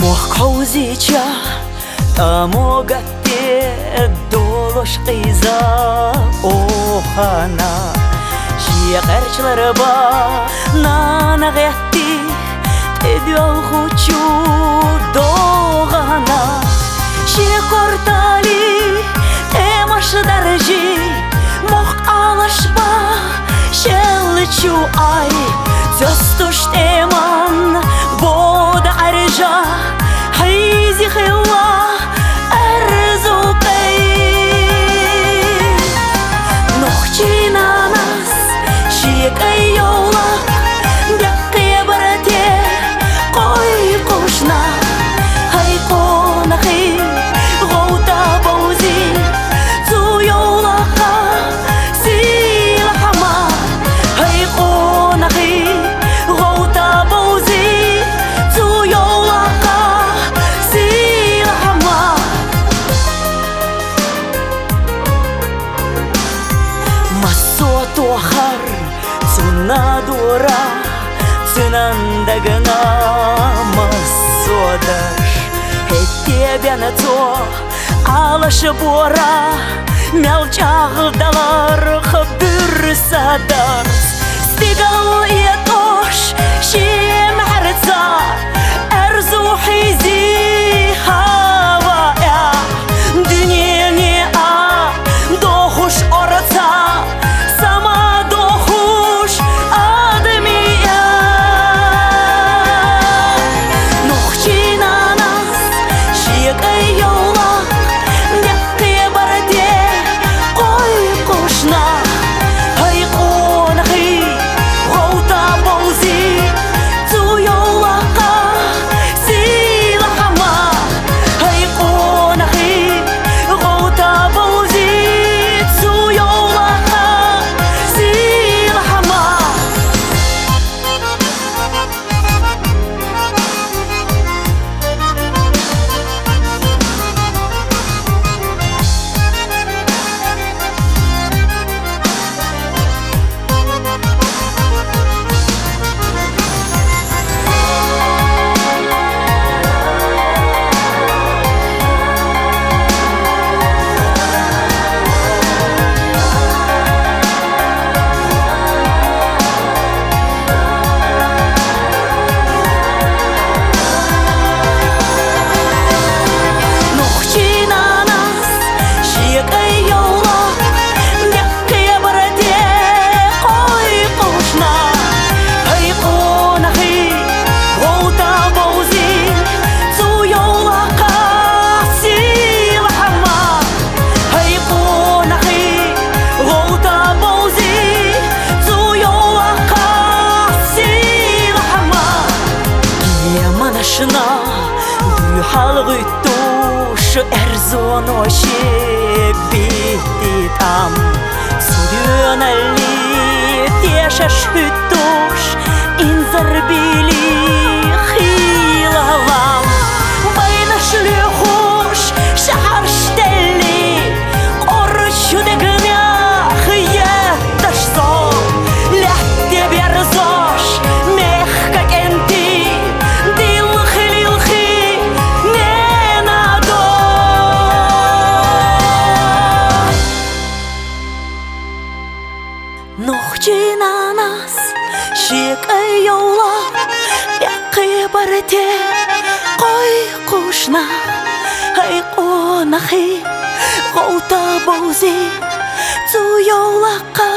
Мохкаузича тамогатте долош қиза охана Шиақарчлар ба нанағетти Эдюал хучу доғана Шиқортали темаш даржи Мох алашба шелчу ай Зостуш теман бода аржа Хайзи хилла арзукай Нохчина нас шиекай йолак Бяққия барате қой қошна Хай қонахи ғота бози Цу йолақа силахама Хай қонахи ғота бози Цу йолақа силахама Масото хар цунадура Цунандагана масодаш Хеттебе на то алашы бора Мелчағдалар хабыр садарс Стигал етош шем әрца Әрзу хизи хавая Дүниене а дохуш орца Сама дохуш адмия Нохчина нас шиекай йола Бяққия барате қой қошна Хай қонахи ғота бози Цу йолақа силахама Хай қонахи ғота бози Цу йолақа силахама Нохчина нас шиекай йола Бяққия барате қой қошна Хай қонахи ғота бози Цу йолақа силахама Хай қонахи ғота бози Цу йолақа силахама Кеманашна Дүйхал ғыттуш әрзоно шек битти там Судюн әлі тешаш үттуш Инзар били хилалам Байнаш лехуш шахар штелли Орчу дегмя хыетташ сон Ләтте берзош мехка кенти Дилхи-лилхи не надо Нохчина нас шиекай йола Бяққия барате қой қошна Хай қонахи ғота бози Цу йолақа